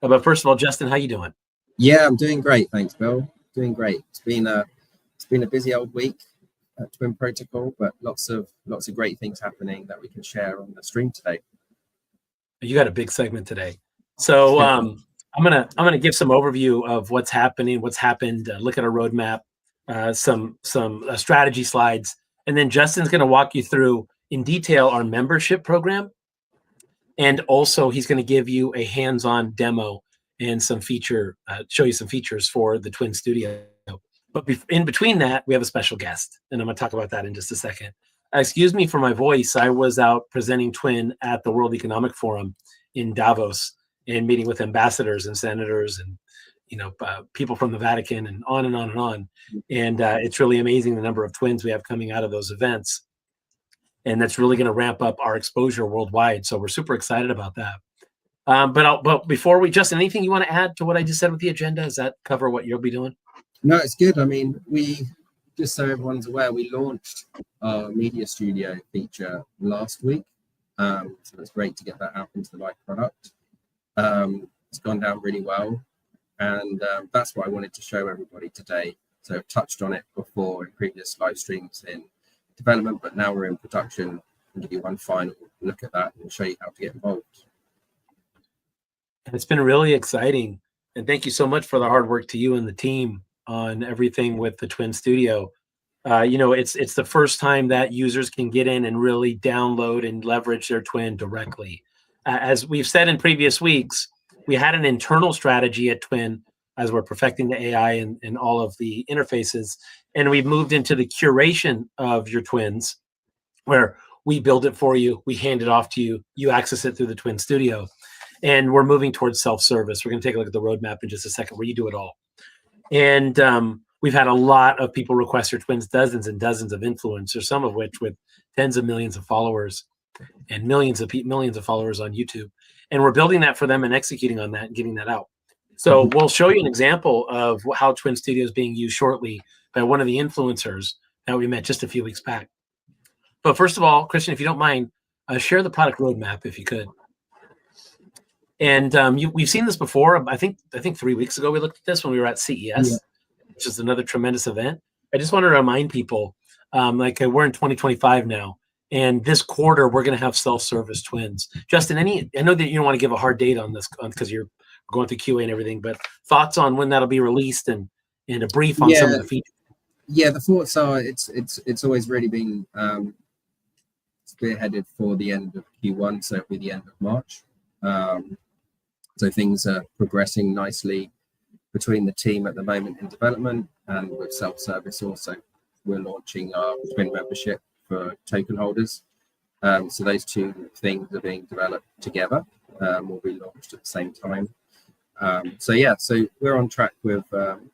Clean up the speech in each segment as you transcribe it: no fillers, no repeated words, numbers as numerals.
But first of all, Justin, how you doing? Yeah, I'm doing great, thanks, Bill. Doing great. It's been a busy old week at Twin Protocol, but lots of great things happening that we can share on the stream today. You got a big segment today, so I'm gonna give some overview of what's happening, what's happened. Look at our roadmap, some strategy slides, and then Justin's gonna walk you through in detail our membership program, and also he's gonna give you a hands-on demo and show you some features for the Twin Studio. But in between that, we have a special guest, and I'm going to talk about that in just a second. Excuse me for my voice. I was out presenting Twin at the World Economic Forum in Davos and meeting with ambassadors and senators and people from the Vatican and on and on and on. And it's really amazing the number of twins we have coming out of those events. And that's really going to ramp up our exposure worldwide. So we're super excited about that. But before Justin, anything you want to add to what I just said with the agenda? Does that cover what you'll be doing? No, it's good. I mean, just so everyone's aware, we launched our media studio feature last week. So it's great to get that out into the live product. It's gone down really well. And that's what I wanted to show everybody today. So I've touched on it before in previous live streams in development, but now we're in production and give you one final look at that and show you how to get involved. It's been really exciting. And thank you so much for the hard work to you and the team on everything with the Twin Studio. It's the first time that users can get in and really download and leverage their Twin directly. As we've said in previous weeks, we had an internal strategy at Twin as we're perfecting the AI and all of the interfaces. And we've moved into the curation of your Twins, where we build it for you, we hand it off to you, you access it through the Twin Studio. And we're moving towards self-service. We're going to take a look at the roadmap in just a second where you do it all. And we've had a lot of people request their Twins, dozens and dozens of influencers, some of which with tens of millions of followers and millions of followers on YouTube. And we're building that for them and executing on that and getting that out. So we'll show you an example of how Twin Studio is being used shortly by one of the influencers that we met just a few weeks back. But first of all, Christian, if you don't mind, share the product roadmap if you could. And we've seen this before. I think 3 weeks ago we looked at this when we were at CES, which is another tremendous event. I just want to remind people, we're in 2025 now, and this quarter we're going to have self-service Twins. Justin, I know that you don't want to give a hard date on this because you're going through QA and everything, but thoughts on when that'll be released and a brief on some of the features. Yeah, the thoughts are it's always really been spearheaded for the end of Q1, so it'll be the end of March. So things are progressing nicely between the team at the moment in development and with self-service also. We're launching our Twin membership for token holders. So those two things are being developed together, will be launched at the same time. So we're on track with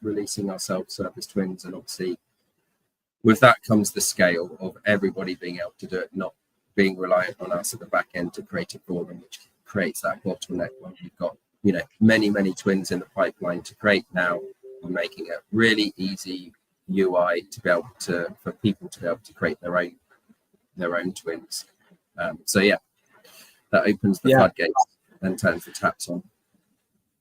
releasing our self-service Twins, and obviously with that comes the scale of everybody being able to do it, not being reliant on us at the back end to create it for them, which creates that bottleneck when we've got many Twins in the pipeline to create now. We're making a really easy UI for people to be able to create their own Twins. That opens the floodgates and turns the taps on.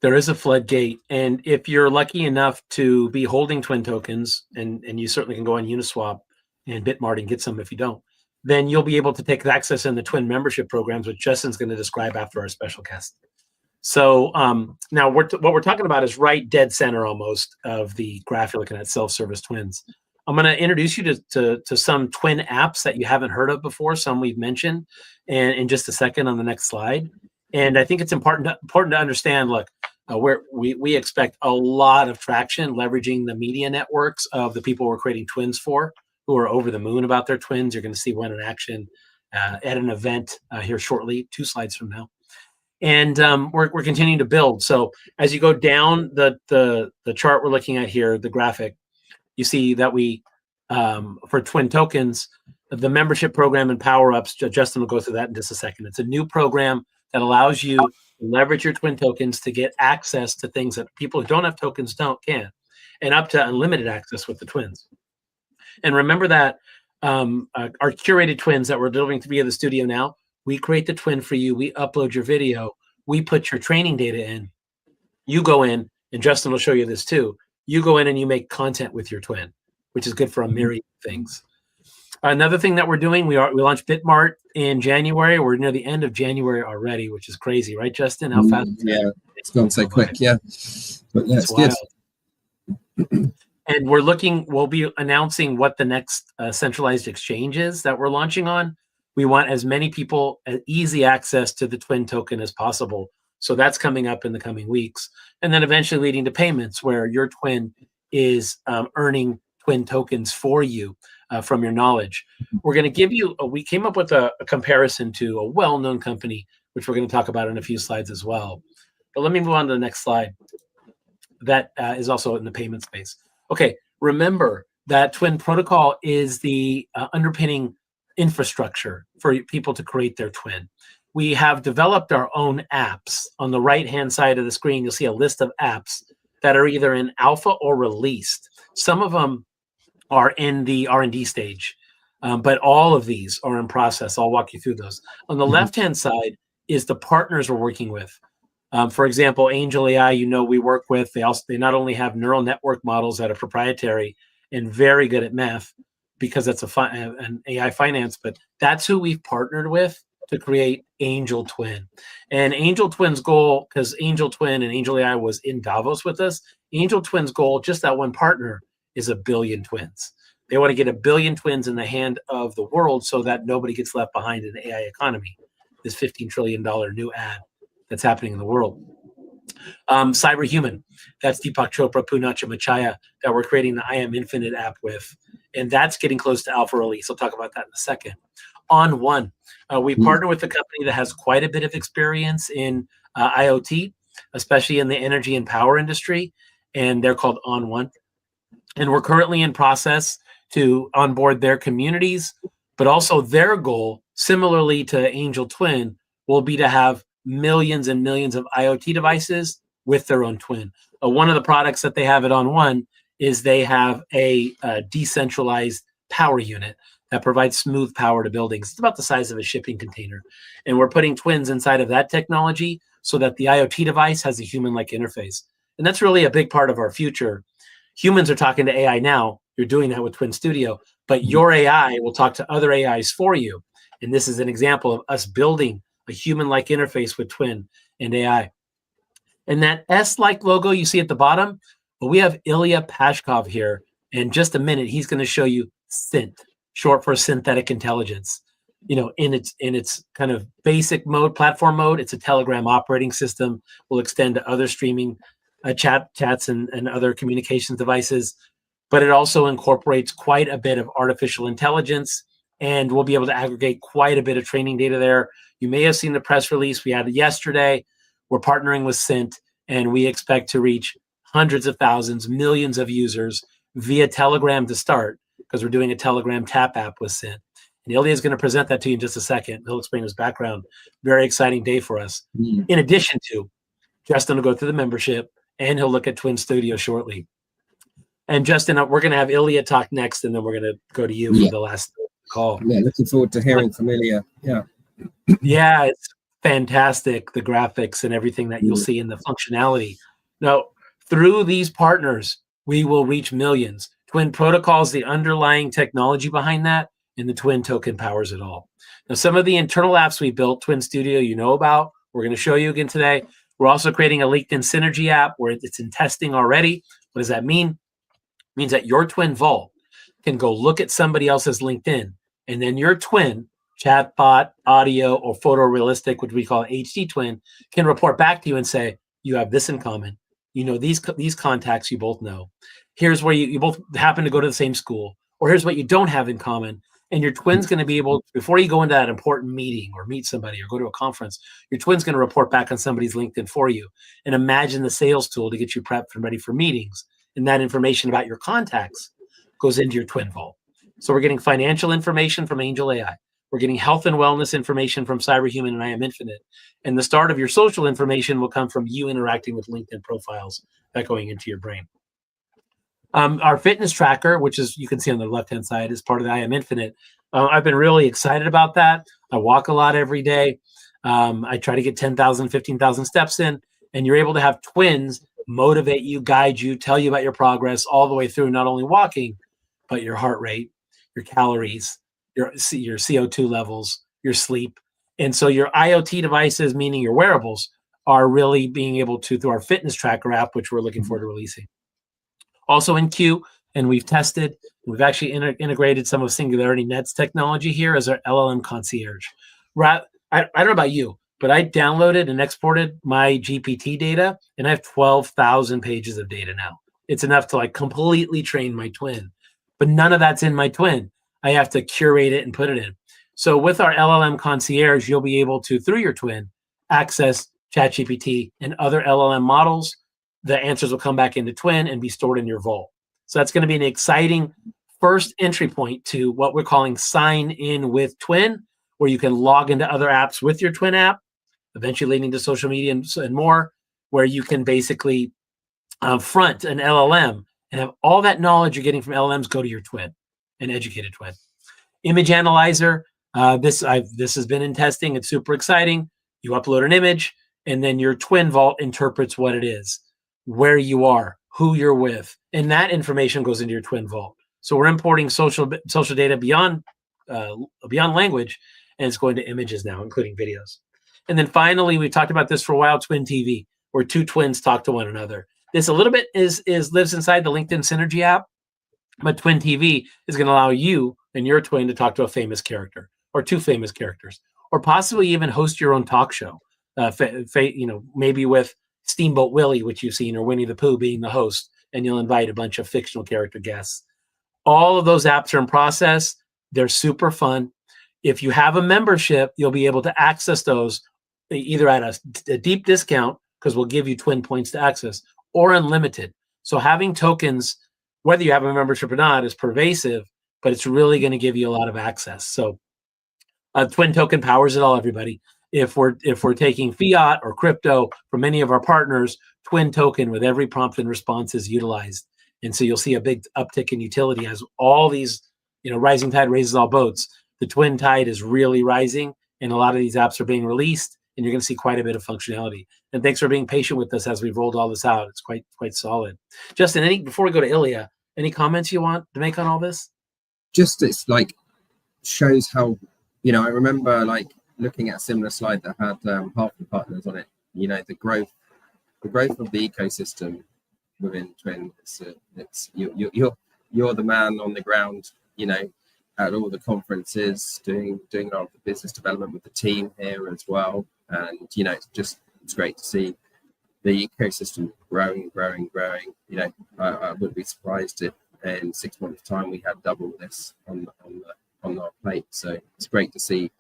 There is a floodgate, and if you're lucky enough to be holding Twin tokens, and you certainly can go on Uniswap and Bitmart and get some if you don't, then you'll be able to take access in the Twin membership programs, which Justin's going to describe after our special guest. So now what we're talking about is right dead center almost of the graph you're looking at, self-service Twins. I'm going to introduce you to some Twin apps that you haven't heard of before, some we've mentioned, and in just a second on the next slide. And I think it's important to understand, look, we expect a lot of traction leveraging the media networks of the people we're creating Twins for, who are over the moon about their Twins. You're going to see one in action at an event here shortly, 2 slides from now. And we're continuing to build. So as you go down the chart we're looking at here, the graphic, you see that we, for Twin tokens, the membership program and power-ups, Justin will go through that in just a second. It's a new program that allows you to leverage your Twin tokens to get access to things that people who don't have tokens can, and up to unlimited access with the Twins. And remember that our curated Twins that we're delivering via the studio now, we create the Twin for you. We upload your video. We put your training data in. you go in, and Justin will show you this too. You go in and you make content with your twin, which is good for a myriad of things. Another thing that we're doing, we launched Bitmart in January. We're near the end of January already, which is crazy, right, Justin? How fast? Yeah, it's gone so quick. Yeah, but yeah, it's wild. good. And we'll be announcing what the next centralized exchange is that we're launching on. We want as many people easy access to the twin token as possible. So that's coming up in the coming weeks. And then eventually leading to payments where your twin is earning twin tokens for you from your knowledge. We're going to give you, we came up with a comparison to a well-known company, which we're going to talk about in a few slides as well. But let me move on to the next slide. That is also in the payment space. Okay, remember that Twin Protocol is the underpinning infrastructure for people to create their twin. We have developed our own apps. On the right-hand side of the screen, you'll see a list of apps that are either in alpha or released. Some of them are in the R&D stage, but all of these are in process. I'll walk you through those. On the left-hand side is the partners we're working with. For example, Angel AI, we work with. They not only have neural network models that are proprietary and very good at math, because that's an AI finance, but that's who we've partnered with to create Angel Twin. And Angel Twin's goal, because Angel Twin and Angel AI was in Davos with us, Angel Twin's goal, just that one partner, is 1 billion twins. They want to get 1 billion twins in the hand of the world so that nobody gets left behind in the AI economy. This $15 trillion new ad that's happening in the world. Cyberhuman, that's Deepak Chopra, Poonacha Machaya, that we're creating the I Am Infinite app with. And that's getting close to alpha release. I'll talk about that in a second. On One, we partner with a company that has quite a bit of experience in IoT, especially in the energy and power industry, and they're called On One. And we're currently in process to onboard their communities, but also their goal, similarly to Angel Twin, will be to have millions and millions of IoT devices with their own twin. One of the products that they have at On One is they have a decentralized power unit that provides smooth power to buildings. It's about the size of a shipping container. And we're putting twins inside of that technology so that the IoT device has a human-like interface. And that's really a big part of our future. Humans are talking to AI now. You're doing that with Twin Studio, but your AI will talk to other AIs for you. And this is an example of us building a human-like interface with Twin and AI. And that S-like logo you see at the bottom, well, we have Illia Pashkov here. In just a minute, he's going to show you SINT, short for synthetic intelligence. In its kind of basic mode, platform mode, it's a Telegram operating system. Will extend to other streaming chats and other communications devices. But it also incorporates quite a bit of artificial intelligence, and we'll be able to aggregate quite a bit of training data there. You may have seen the press release we had yesterday. We're partnering with SINT, and we expect to reach hundreds of thousands, millions of users via Telegram to start, because we're doing a Telegram tap app with SINT. And Ilya is going to present that to you in just a second. He'll explain his background. Very exciting day for us. In addition to, Justin will go through the membership, and he'll look at Twin Studio shortly. And Justin, we're going to have Ilya talk next, and then we're going to go to you for the last call. Yeah, looking forward to hearing from Ilya. Yeah. Yeah, it's fantastic, the graphics and everything that you'll see in the functionality. Now, through these partners, we will reach millions. Twin Protocol is the underlying technology behind that, and the Twin token powers it all. Now, some of the internal apps we built, Twin Studio, you know about, we're going to show you again today. We're also creating a LinkedIn Synergy app where it's in testing already. What does that mean? It means that your Twin Vault can go look at somebody else's LinkedIn, and then your twin, chatbot, audio, or photorealistic, which we call HD twin, can report back to you and say, you have this in common. These contacts you both know. Here's where you both happen to go to the same school, or here's what you don't have in common. And your twin's going to be able, before you go into that important meeting or meet somebody or go to a conference, your twin's going to report back on somebody's LinkedIn for you. And imagine the sales tool to get you prepped and ready for meetings. And that information about your contacts goes into your Twin Vault. So we're getting financial information from Angel AI. We're getting health and wellness information from Cyberhuman and I Am Infinite. And the start of your social information will come from you interacting with LinkedIn profiles that going into your brain. Our fitness tracker, which is you can see on the left-hand side, is part of the I Am Infinite. I've been really excited about that. I walk a lot every day. I try to get 10,000, 15,000 steps in. and you're able to have twins motivate you, guide you, tell you about your progress all the way through, not only walking, but your heart rate, your calories, your CO2 levels, your sleep. And so your IoT devices, meaning your wearables, are really being able to, through our fitness tracker app, which we're looking forward to releasing. Also in Q, and we've tested, we've actually integrated some of Singularity Net's technology here as our LLM concierge. I don't know about you, but I downloaded and exported my GPT data, and I have 12,000 pages of data now. It's enough to like completely train my twin, but none of that's in my twin. I have to curate it and put it in. So with our LLM concierge, you'll be able to, through your twin, access ChatGPT and other LLM models. The answers will come back into twin and be stored in your vault. So that's going to be an exciting first entry point to what we're calling sign in with twin, where you can log into other apps with your twin app, eventually leading to social media and more, where you can basically front an LLM and have all that knowledge you're getting from LLMs go to your twin, an educated twin. Image analyzer, this has been in testing. It's super exciting. You upload an image, and then your twin vault interprets what it is, where you are, who you're with, and that information goes into your twin vault. So we're importing social data beyond language, and it's going to images now, including videos. And then finally, we've talked about this for a while, Twin TV, where two twins talk to one another. This a little bit lives inside the LinkedIn Synergy app, but Twin TV is going to allow you and your twin to talk to a famous character or two famous characters, or possibly even host your own talk show. Maybe with Steamboat Willie, which you've seen, or Winnie the Pooh being the host, and you'll invite a bunch of fictional character guests. All of those apps are in process. They're super fun. If you have a membership, you'll be able to access those either at a deep discount, because we'll give you twin points to access, or unlimited. So having tokens, whether you have a membership or not, is pervasive, but it's really going to give you a lot of access. So Twin Token powers it all, everybody. If we're taking fiat or crypto from many of our partners, Twin Token with every prompt and response is utilized. And so you'll see a big uptick in utility as all these, rising tide raises all boats. The twin tide is really rising, and a lot of these apps are being released, and you're going to see quite a bit of functionality. And thanks for being patient with us as we've rolled all this out. It's quite solid. Justin, before we go to Illia, any comments you want to make on all this? Just it's like shows how, I remember like looking at a similar slide that had half the partners on it. The growth of the ecosystem within Twin. It's you're the man on the ground, at all the conferences, doing a lot of the business development with the team here as well. And it's great to see the ecosystem growing. I wouldn't be surprised if in 6 months' time we had double this on our plate. So it's great to see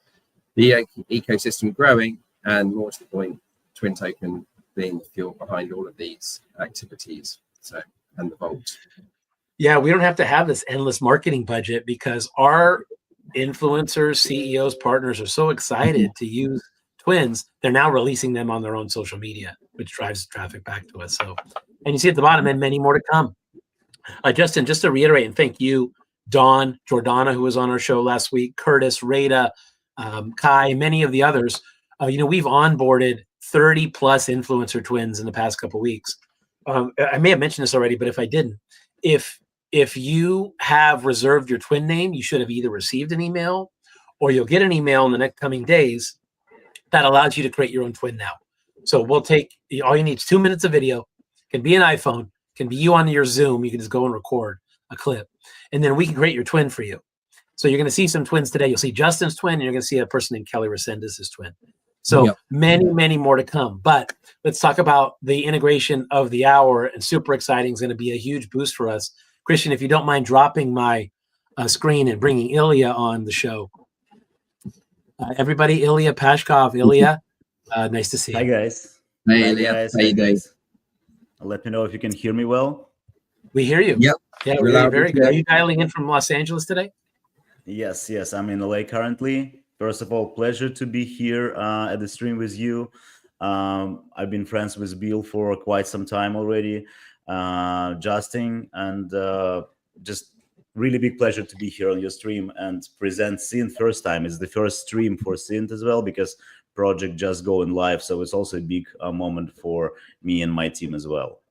the ecosystem growing, and more to the point, Twin Token being the fuel behind all of these activities. So, and the vault. Yeah, we don't have to have this endless marketing budget, because our influencers, CEOs, partners are so excited to use twins. They're now releasing them on their own social media, which drives traffic back to us. So, and you see at the bottom, and many more to come. Justin, just to reiterate and thank you, Dawn, Jordana, who was on our show last week, Curtis, Rada, Kai, many of the others. We've onboarded 30 plus influencer twins in the past couple of weeks. I may have mentioned this already, but if I didn't, if you have reserved your twin name, you should have either received an email, or you'll get an email in the next coming days that allows you to create your own twin now. So we'll take, all you need is 2 minutes of video, can be an iPhone, can be you on your Zoom. You can just go and record a clip, and then we can create your twin for you. So you're going to see some twins today. You'll see Justin's twin, and you're going to see a person named Kelly Resendez's twin. So many more to come. But let's talk about the integration of the hour, and super exciting. Is going to be a huge boost for us. Christian, if you don't mind dropping my screen and bringing Illia on the show. Everybody, Illia Pashkov. Illia, nice to see you. Hi, guys. Hey, Hi, Illia. guys. How you doing? Let me know if you can hear me well. We hear you. Yep. Yeah, we're very good. Are you dialing in from Los Angeles today? Yes. I'm in LA currently. First of all, pleasure to be here at the stream with you. I've been friends with Bill for quite some time already, Justin, and just really big pleasure to be here on your stream and present SINT first time. It's the first stream for SINT as well, because project just going live. So it's also a big moment for me and my team as well.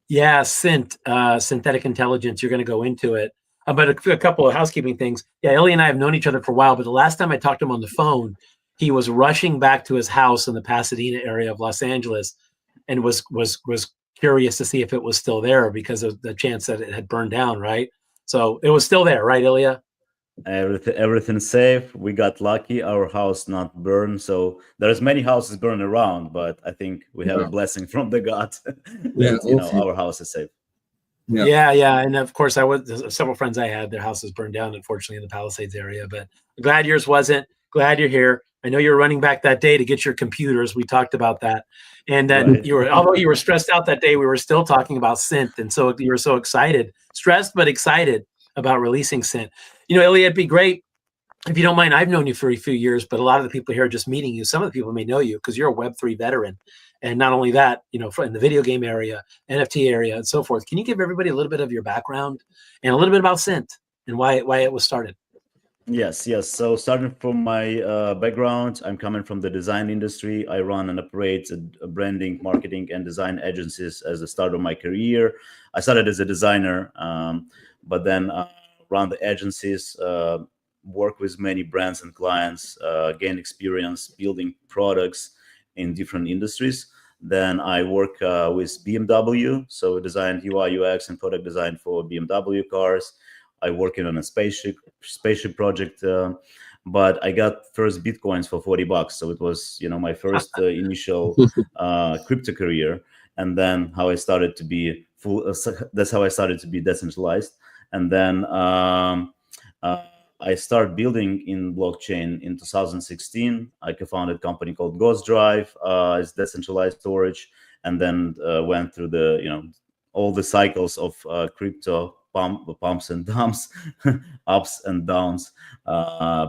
Yeah, SINT, synthetic intelligence. You're going to go into it. But a couple of housekeeping things. Yeah, Illia and I have known each other for a while, but the last time I talked to him on the phone, he was rushing back to his house in the Pasadena area of Los Angeles, and was curious to see if it was still there because of the chance that it had burned down. Right. So it was still there, right, Illia? Everything's safe. We got lucky. Our house not burned. So there's many houses burned around, but I think we have a blessing from the God that our house is safe. Yeah, and of course, several friends I had, their houses burned down, unfortunately, in the Palisades area. But I'm glad yours wasn't. Glad you're here. I know you were running back that day to get your computers. We talked about that, and then although you were stressed out that day, we were still talking about SINT, and so you were so excited, stressed but excited about releasing SINT. Illia, it'd be great if you don't mind. I've known you for a few years, but a lot of the people here are just meeting you. Some of the people may know you because you're a Web3 veteran. And not only that, in the video game area, NFT area, and so forth. Can you give everybody a little bit of your background and a little bit about SINT and why it was started? Yes. So starting from my background, I'm coming from the design industry. I run and operate a branding, marketing, and design agencies as the start of my career. I started as a designer, but then run the agencies, work with many brands and clients, gain experience building products in different industries. Then I work with BMW, so designed UI, UX, and product design for BMW cars. I working on a spaceship project, but I got first Bitcoins for $40. So it was, my first initial crypto career. And then how I started to be that's how I started to be decentralized. And then I started building in blockchain in 2016. I co-founded a company called Ghost Drive. It's decentralized storage, and then went through the all the cycles of crypto pumps and dumps, ups and downs,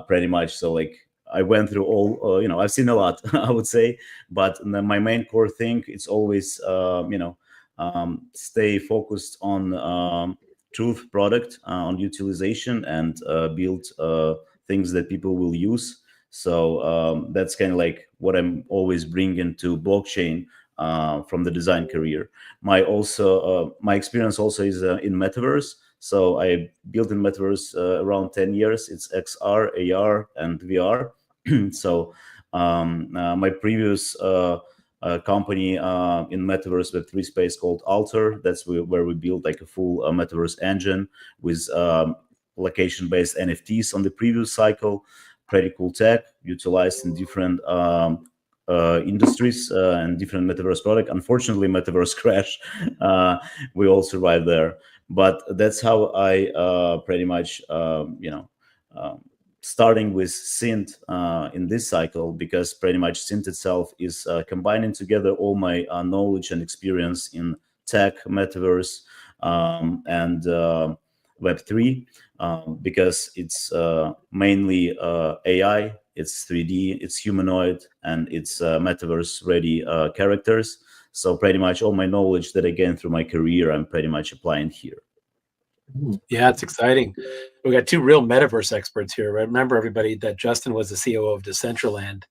pretty much. So I went through all. I've seen a lot, I would say, but my main core thing is always stay focused on truth product, on utilization, and build things that people will use. So that's kind of like what I'm always bringing to blockchain from the design career. My experience also is in metaverse. So I built in metaverse around 10 years. It's XR, AR, and VR. So my previous company in metaverse Web3 space called Alter. That's where we built like a full metaverse engine with location-based NFTs on the previous cycle. Pretty cool tech utilized in different industries and different metaverse product. Unfortunately, metaverse crash. We all survived there, but that's how I pretty much starting with SINT in this cycle, because pretty much SINT itself is combining together all my knowledge and experience in tech, metaverse, and Web3, because it's mainly AI, it's 3D, it's humanoid, and it's metaverse-ready characters. So pretty much all my knowledge that I gained through my career, I'm pretty much applying here. Yeah, it's exciting. We got two real metaverse experts here. Remember, everybody, that Justin was the COO of Decentraland,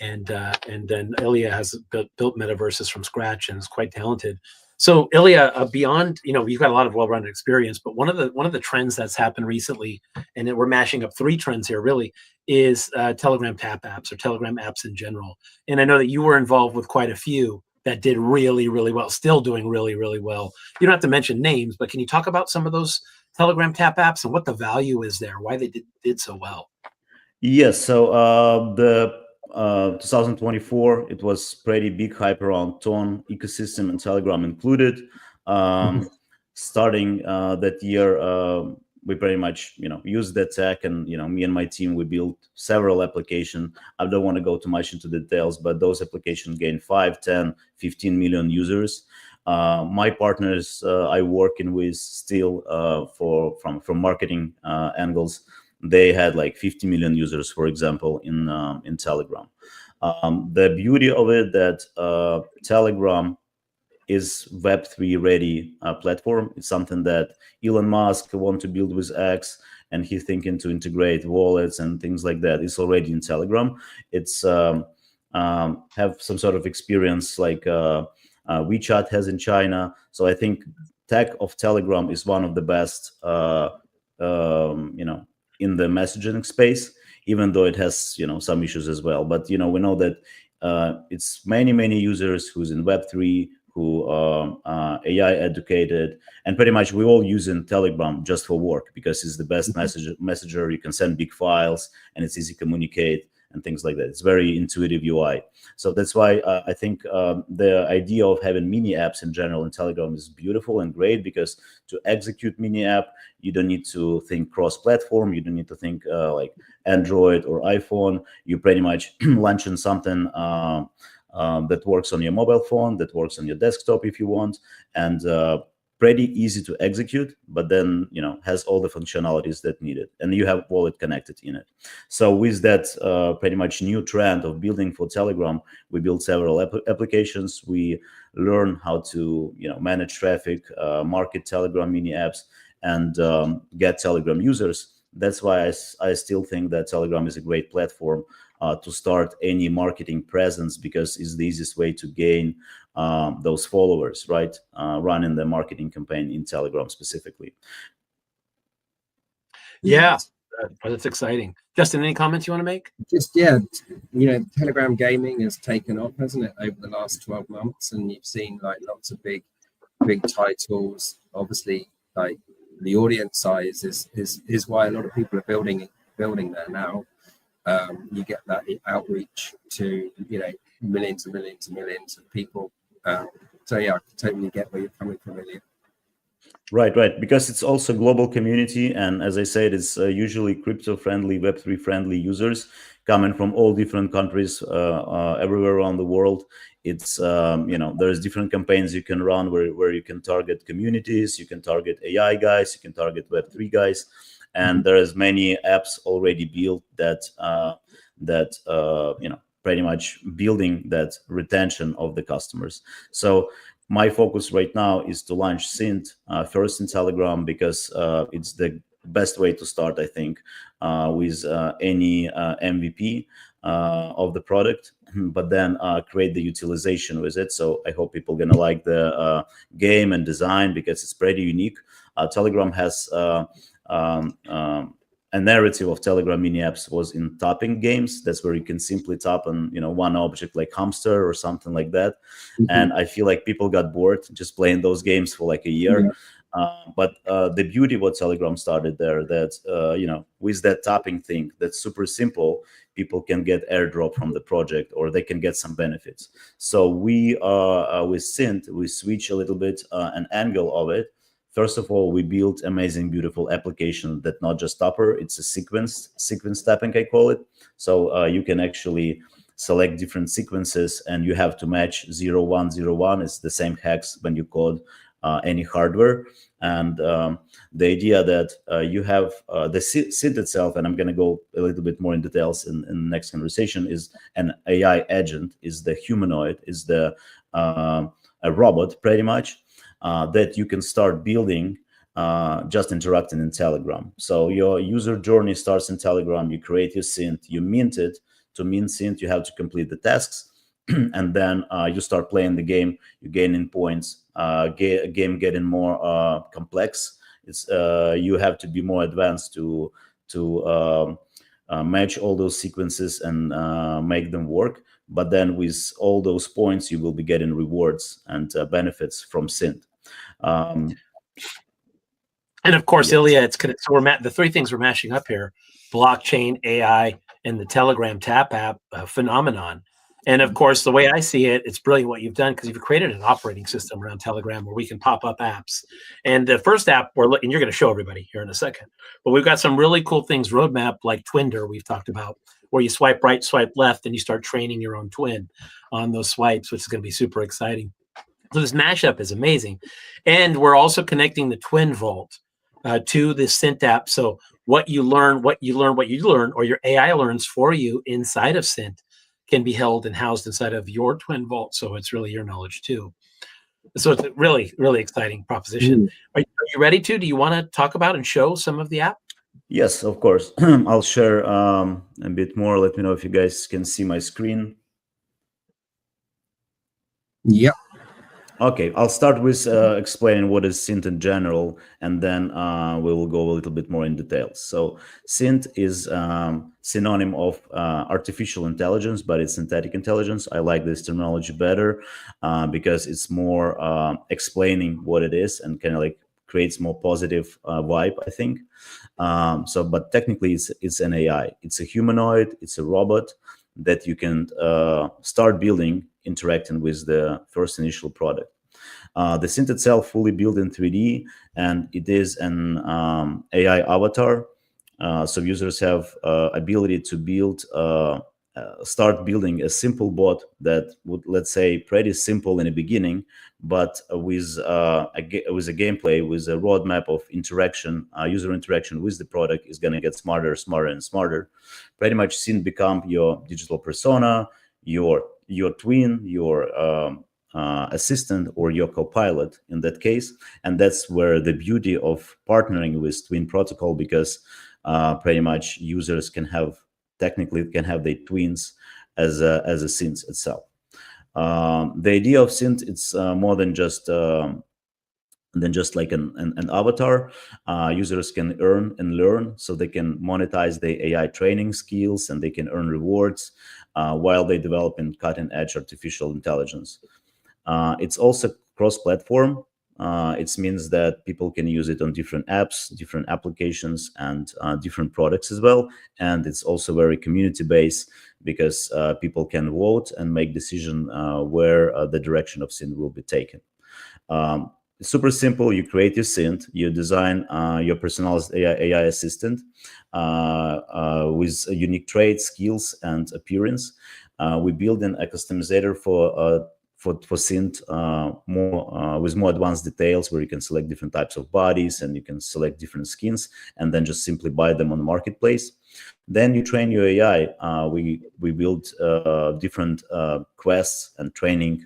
and then Illia has built metaverses from scratch and is quite talented. So Illia, beyond, you've got a lot of well-rounded experience, but one of the trends that's happened recently, and we're mashing up three trends here really, is Telegram tap apps or Telegram apps in general. And I know that you were involved with quite a few that did really, really well, still doing really, really well. You don't have to mention names, but can you talk about some of those Telegram tap apps and what the value is there, why they did so well? Yes, so the 2024, it was pretty big hype around Tone ecosystem and Telegram included. Starting that year, we pretty much used that tech, and me and my team, we built several applications. I don't want to go too much into details, but those applications gained 5, 10, 15 million users. My partners I working with still from marketing angles, they had like 50 million users, for example, in Telegram. The beauty of it that Telegram is Web3 ready platform. It's something that Elon Musk want to build with X, and he's thinking to integrate wallets and things like that. It's already in Telegram. It's have some sort of experience like WeChat has in China. So I think tech of Telegram is one of the best, in the messaging space, even though it has, some issues as well. But, we know that it's many users who's in Web3, who are AI educated, and pretty much we all using Telegram just for work because it's the best messenger. You can send big files and it's easy to communicate and things like that. It's very intuitive UI. So that's why I think the idea of having mini apps in general in Telegram is beautiful and great, because to execute mini app, you don't need to think cross-platform. You don't need to think like Android or iPhone. You pretty much launching something that works on your mobile phone, that works on your desktop if you want, and pretty easy to execute, but then has all the functionalities that needed, and you have wallet connected in it. So with that pretty much new trend of building for Telegram, we built several applications. We learn how to manage traffic, market Telegram mini apps, and get Telegram users. That's why I still think that Telegram is a great platform to start any marketing presence, because it's the easiest way to gain those followers, right? Running the marketing campaign in Telegram specifically. Yeah, that's exciting. Justin, any comments you want to make? Just, Telegram gaming has taken off, hasn't it, over the last 12 months? And you've seen like lots of big titles. Obviously, like the audience size is why a lot of people are building there now. You get that outreach to millions and millions and millions of people. So yeah, I totally get where you're coming from, Illia. Right, because it's also a global community, and as I said, it's usually crypto-friendly, Web3-friendly users coming from all different countries, everywhere around the world. It's there's different campaigns you can run where you can target communities, you can target AI guys, you can target Web3 guys. And there's many apps already built that pretty much building that retention of the customers. So my focus right now is to launch SINT first in Telegram, because it's the best way to start, I think, with any MVP of the product, but then create the utilization with it. So I hope people are gonna like the game and design, because it's pretty unique. Telegram has a narrative of Telegram mini apps was in tapping games. That's where you can simply tap on one object like hamster or something like that. And I feel like people got bored just playing those games for like a year. But the beauty of what Telegram started there, that with that tapping thing, that's super simple, people can get airdrop from the project, or they can get some benefits. So we with SINT, we switch a little bit an angle of it. First of all, we built amazing, beautiful application that not just tapper, it's a sequence tapping, I call it. So you can actually select different sequences, and you have to match 0, 1, 0, 1. It's the same hex when you code any hardware. And the idea that you have the SINT itself, and I'm going to go a little bit more in details in the next conversation, is an AI agent, is the humanoid, is the a robot pretty much. That you can start building just interacting in Telegram. So your user journey starts in Telegram. You create your SINT, you mint it. To mint SINT, you have to complete the tasks, and then you start playing the game. You gain in points. Game getting more complex. It's you have to be more advanced to match all those sequences and make them work. But then with all those points, you will be getting rewards and benefits from SINT. And of course, yes. Illia, so the three things we're mashing up here: blockchain, AI, and the Telegram Tap app phenomenon. And of course, the way I see it, it's brilliant what you've done, because you've created an operating system around Telegram where we can pop up apps. And the first app and you're going to show everybody here in a second, but we've got some really cool things roadmap, like Twinder we've talked about, where you swipe right, swipe left, and you start training your own twin on those swipes, which is going to be super exciting. So this mashup is amazing. And we're also connecting the Twin Vault to the SINT app. So what you learn, or your AI learns for you inside of SINT, can be held and housed inside of your Twin Vault. So it's really your knowledge too. So it's a really, really exciting proposition. Mm. Are you ready to? Do you want to talk about and show some of the app? Yes, of course. I'll share a bit more. Let me know if you guys can see my screen. Yep. Okay, I'll start with explaining what is SINT in general, and then we will go a little bit more in details. So SINT is synonym of artificial intelligence, but it's synthetic intelligence. I like this terminology better because it's more explaining what it is and kind of like creates more positive vibe, I think. But technically it's an AI. It's a humanoid, it's a robot that you can start building interacting with the first initial product. The SINT itself fully built in 3D, and it is an AI avatar. So users have ability to build, start building a simple bot that would, let's say, pretty simple in the beginning, but with a gameplay, with a roadmap of interaction, user interaction with the product is going to get smarter, smarter, and smarter. Pretty much, SINT become your digital persona, your twin, your assistant, or your co-pilot in that case. And that's where the beauty of partnering with Twin Protocol, because pretty much users technically can have their twins as a SINT itself. The idea of SINT, it's more than just like an avatar. Users can earn and learn, so they can monetize their AI training skills, and they can earn rewards while they develop in cutting-edge artificial intelligence. It's also cross-platform. It means that people can use it on different apps, different applications, and different products as well. And it's also very community-based, because people can vote and make decision where the direction of SINT will be taken. It's super simple. You create your SINT, you design your personalized AI assistant with unique traits, skills, and appearance. We build in a customizer for SINT with more advanced details, where you can select different types of bodies and you can select different skins, and then just simply buy them on the marketplace. Then you train your AI. We build different quests and training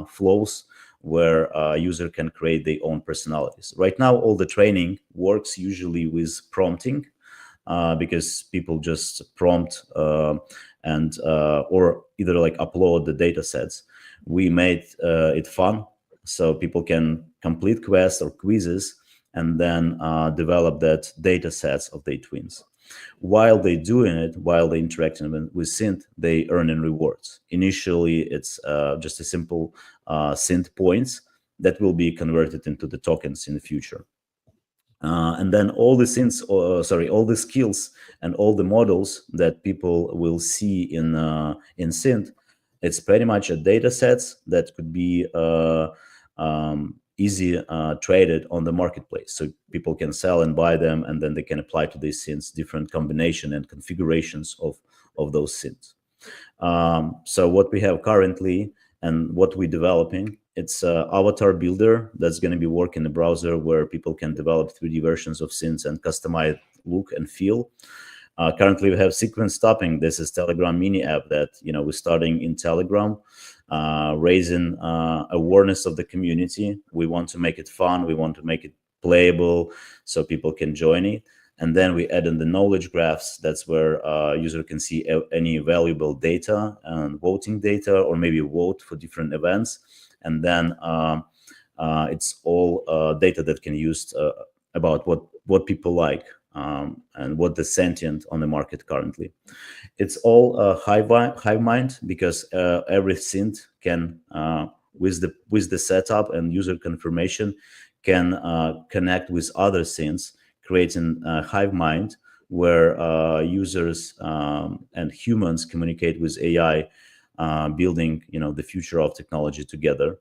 flows where a user can create their own personalities. Right now, all the training works usually with prompting, because people just prompt and or either like upload the data sets. We made it fun, so people can complete quests or quizzes and then develop that data sets of their twins. While they're doing it, while they're interacting with SINT, they earn in rewards. Initially, it's just a simple SINT points that will be converted into the tokens in the future. And then all the SINTs, all the skills and all the models that people will see in SINT, it's pretty much a data sets that could be easy traded on the marketplace. So people can sell and buy them, and then they can apply to these SINTs different combination and configurations of those SINTs. So what we have currently and what we're developing, it's an avatar builder that's going to be working in the browser, where people can develop 3D versions of SINTs and customize look and feel. Currently, we have sequence stopping. This is Telegram mini app that we're starting in Telegram, raising awareness of the community. We want to make it fun. We want to make it playable so people can join it. And then we add in the knowledge graphs. That's where user can see any valuable data and voting data, or maybe vote for different events. And then it's all data that can use about what people like and what the sentient on the market currently. It's all hive mind, because every SINT can with the setup and user confirmation can connect with other SINTs, creating a hive mind where users and humans communicate with AI, building the future of technology together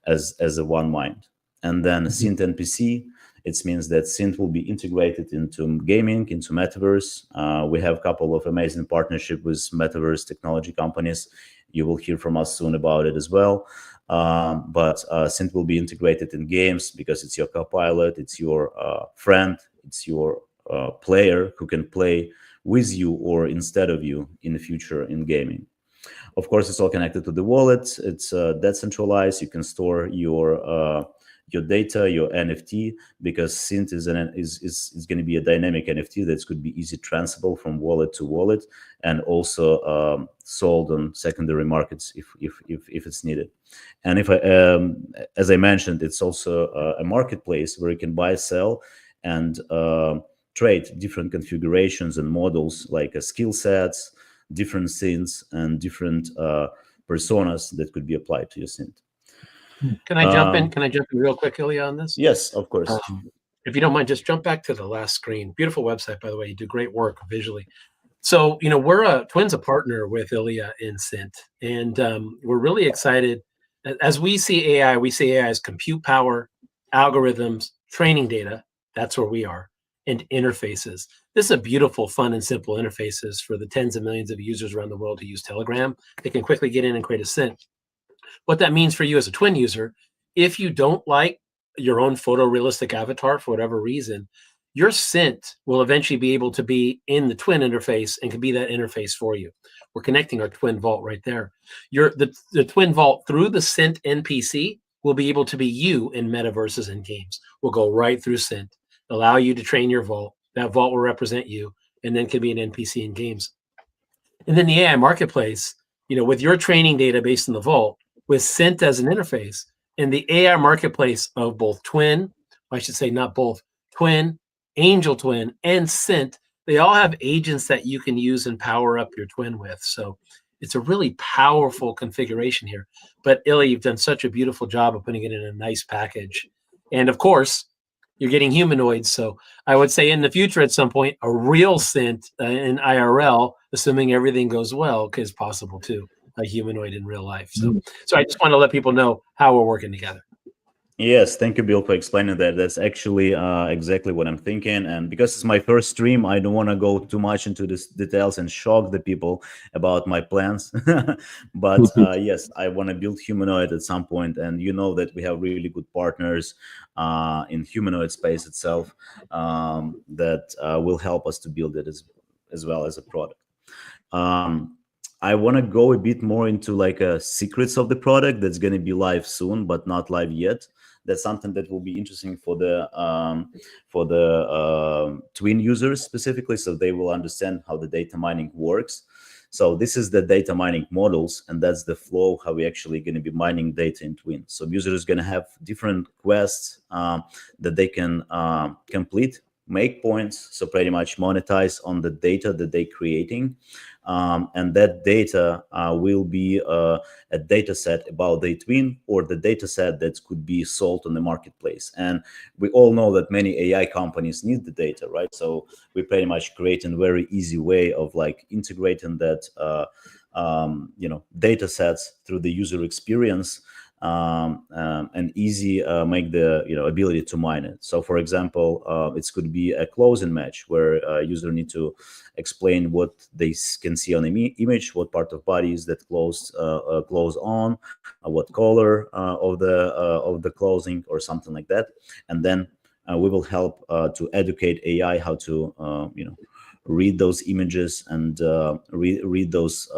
as a one mind. And then SINT NPC, it means that SINT will be integrated into gaming, into metaverse. We have a couple of amazing partnerships with metaverse technology companies. You will hear from us soon about it as well. But SINT will be integrated in games, because it's your co-pilot, it's your friend, it's your player who can play with you or instead of you in the future in gaming. Of course, it's all connected to the wallet. It's decentralized. You can store your data, your NFT, because SINT is going to be a dynamic NFT that could be easy transferable from wallet to wallet, and also sold on secondary markets if it's needed. And if as I mentioned, it's also a marketplace where you can buy, sell, and trade different configurations and models, like skill sets, different SINTs, and different personas that could be applied to your SINT. Can I jump in? Can I jump in real quick, Ilya, on this? Yes, of course. If you don't mind, just jump back to the last screen. Beautiful website, by the way. You do great work visually. So, Twin's a partner with Ilya in SINT, and we're really excited. As we see AI as compute power, algorithms, training data. That's where we are, and interfaces. This is a beautiful, fun, and simple interfaces for the tens of millions of users around the world who use Telegram. They can quickly get in and create a SINT. What that means for you as a Twin user, if you don't like your own photorealistic avatar for whatever reason, your SINT will eventually be able to be in the Twin interface and can be that interface for you. We're connecting our Twin Vault right there. The Twin Vault through the SINT NPC will be able to be you in metaverses and games. We'll go right through SINT, allow you to train your vault. That vault will represent you, and then can be an NPC in games. And then the AI marketplace, with your training data based in the vault, with SINT as an interface, and the AI marketplace of both Twin, I should say not both, Twin, Angel Twin, and SINT, they all have agents that you can use and power up your Twin with. So it's a really powerful configuration here. But Ilya, you've done such a beautiful job of putting it in a nice package. And of course, you're getting humanoids. So I would say in the future, at some point, a real SINT in IRL, assuming everything goes well, is possible too. A humanoid in real life. So I just want to let people know how we're working together. Yes, thank you, Bill, for explaining that. That's actually exactly what I'm thinking. And because it's my first stream, I don't want to go too much into these details and shock the people about my plans. But yes, I want to build humanoid at some point. And you know that we have really good partners in humanoid space itself that will help us to build it as well as a product. I want to go a bit more into like secrets of the product that's going to be live soon, but not live yet. That's something that will be interesting for the Twin users specifically, so they will understand how the data mining works. So this is the data mining models, and that's the flow how we actually going to be mining data in Twin. So users going to have different quests that they can complete, make points, so pretty much monetize on the data that they're creating. And that data will be a data set about the Twin, or the data set that could be sold on the marketplace. And we all know that many AI companies need the data, right? So we pretty much creating a very easy way of like integrating that data sets through the user experience, and easy make the ability to mine it. So for example, it could be a closing match where a user need to explain what they can see on the image, what part of body is that close on, what color of the closing, or something like that. And then we will help to educate AI how to read those images and read those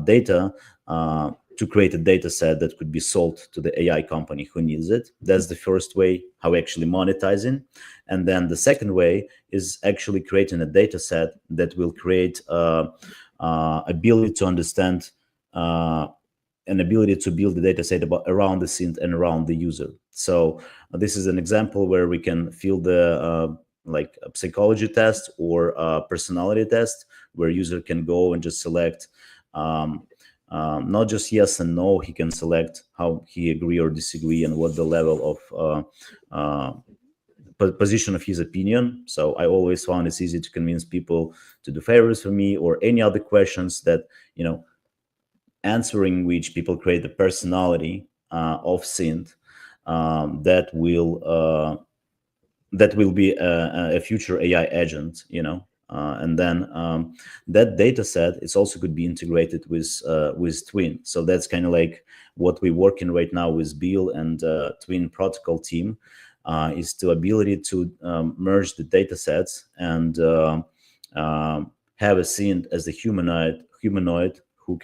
data to create a data set that could be sold to the AI company who needs it. That's the first way how we actually monetizing. And then the second way is actually creating a data set that will create ability to understand an ability to build the data set around the SINT and around the user. So this is an example where we can fill the like a psychology test or a personality test, where user can go and just select not just yes and no, he can select how he agree or disagree and what the level of position of his opinion. So I always found it's easy to convince people to do favors for me, or any other questions that, answering which people create the personality of SINT that will be a future AI agent, and then that data set is also could be integrated with Twin. So that's kind of like what we're working right now with Bill and Twin protocol team, is the ability to merge the data sets and have a SINT as a humanoid who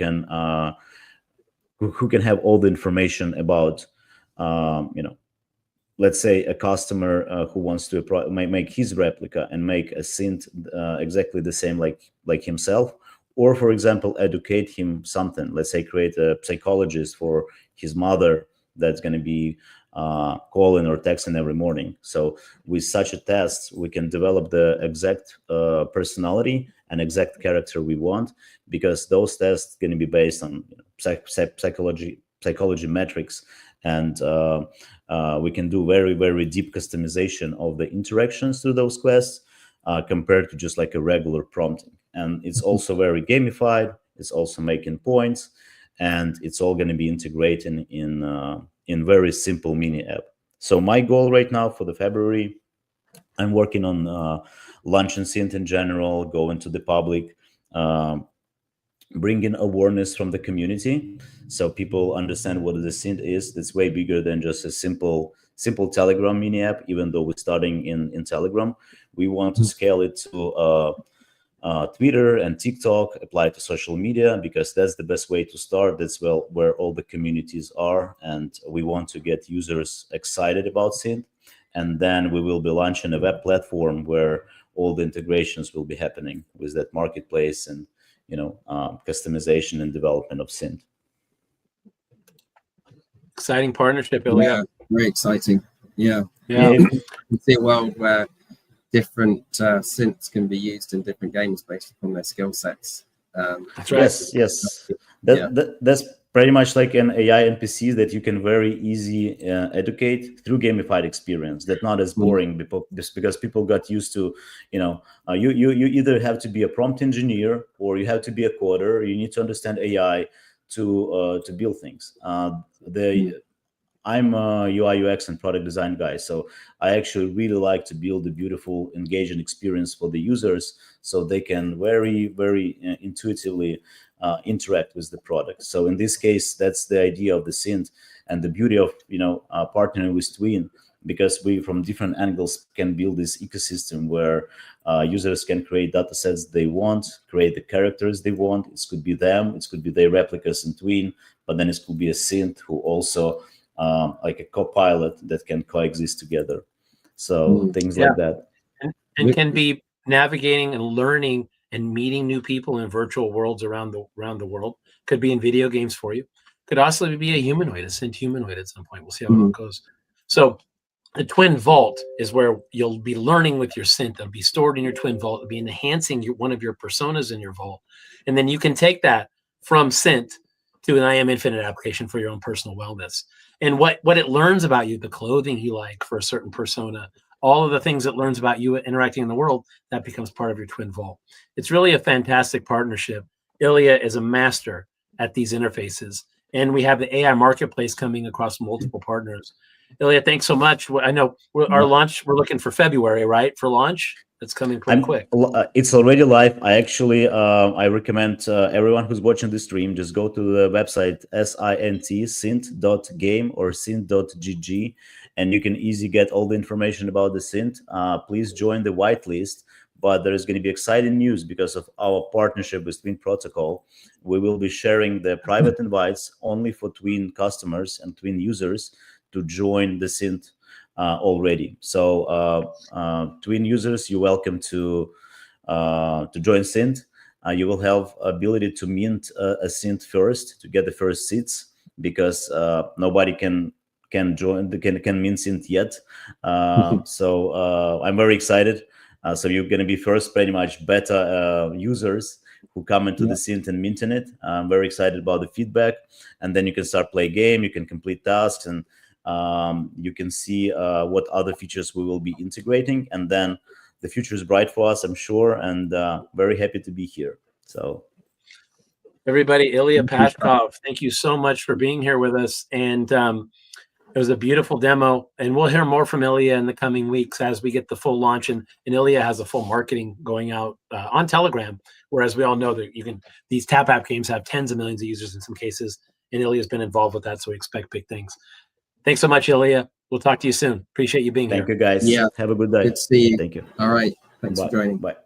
can have all the information about, let's say a customer who wants to make his replica and make a SINT exactly the same like himself, or for example, educate him something. Let's say create a psychologist for his mother that's going to be calling or texting every morning. So with such a test, we can develop the exact personality and exact character we want, because those tests going to be based on psychology metrics, and we can do very, very deep customization of the interactions through those quests compared to just like a regular prompting. And it's also very gamified. It's also making points, and it's all going to be integrated in very simple mini app. So my goal right now for the February, I'm working on launching SINT in general, going to the public, bringing awareness from the community, so people understand what the SINT is. That's way bigger than just a simple Telegram mini app. Even though we're starting in Telegram, we want to scale it to Twitter and TikTok, apply to social media, because that's the best way to start. That's where all the communities are, and we want to get users excited about SINT. And then we will be launching a web platform where all the integrations will be happening with that marketplace and customization and development of SINT. Exciting partnership, Ilya. Yeah, very exciting. Yeah. Yeah. You can see a world where different SINTs can be used in different games based upon their skill sets. That's right. Yes. That's pretty much like an AI NPC that you can very easy educate through gamified experience. That's not as boring because people got used to, you either have to be a prompt engineer or you have to be a coder. You need to understand AI to build things. I'm a UI UX and product design guy, so I actually really like to build a beautiful, engaging experience for the users, so they can very, very intuitively interact with the product. So in this case, that's the idea of the SINT and the beauty of partnering with Twin, because we from different angles can build this ecosystem where users can create data sets they want, create the characters they want. It could be them, it could be their replicas in Twin, but then it could be a SINT who also like a co-pilot that can coexist together. So things like that. And can be navigating and learning and meeting new people in virtual worlds around the world. Could be in video games for you. Could also be a humanoid, a SINT humanoid at some point. We'll see how it goes. So the Twin Vault is where you'll be learning with your SINT. It'll be stored in your Twin Vault. It'll be enhancing one of your personas in your vault. And then you can take that from SINT to an IM Infinite application for your own personal wellness. And what it learns about you, the clothing you like for a certain persona, all of the things it learns about you interacting in the world, that becomes part of your Twin Vault. It's really a fantastic partnership. Ilya is a master at these interfaces. And we have the AI marketplace coming across multiple partners. Ilya, thanks so much. I know our launch, we're looking for February, right? For launch? That's coming pretty quick. It's already live. I actually, I recommend everyone who's watching the stream, just go to the website sint.game or sint.gg, and you can easily get all the information about the SINT. Please join the whitelist. But there is going to be exciting news because of our partnership with Twin Protocol. We will be sharing the private invites only for Twin customers and Twin users to join the SINT already. So Twin users, you're welcome to join SINT. You will have ability to mint a SINT first to get the first seats, because nobody can mint SINT yet. So I'm very excited. So you're going to be first pretty much beta users who come into the SINT and minting it. I'm very excited about the feedback. And then you can start play game, you can complete tasks, and you can see what other features we will be integrating. And then the future is bright for us, I'm sure, and very happy to be here. So everybody, Illia Pashkov, thank you so much for being here with us. And it was a beautiful demo, and we'll hear more from Ilya in the coming weeks as we get the full launch. And Ilya has a full marketing going out on Telegram, whereas we all know that these tap app games have tens of millions of users in some cases, and Ilya's been involved with that, so we expect big things. Thanks so much, Ilya. We'll talk to you soon. Appreciate you being here. Thank you, guys. Yeah. Have a good day. Good to see you. Thank you. All right. Thanks Bye. for joining. Bye.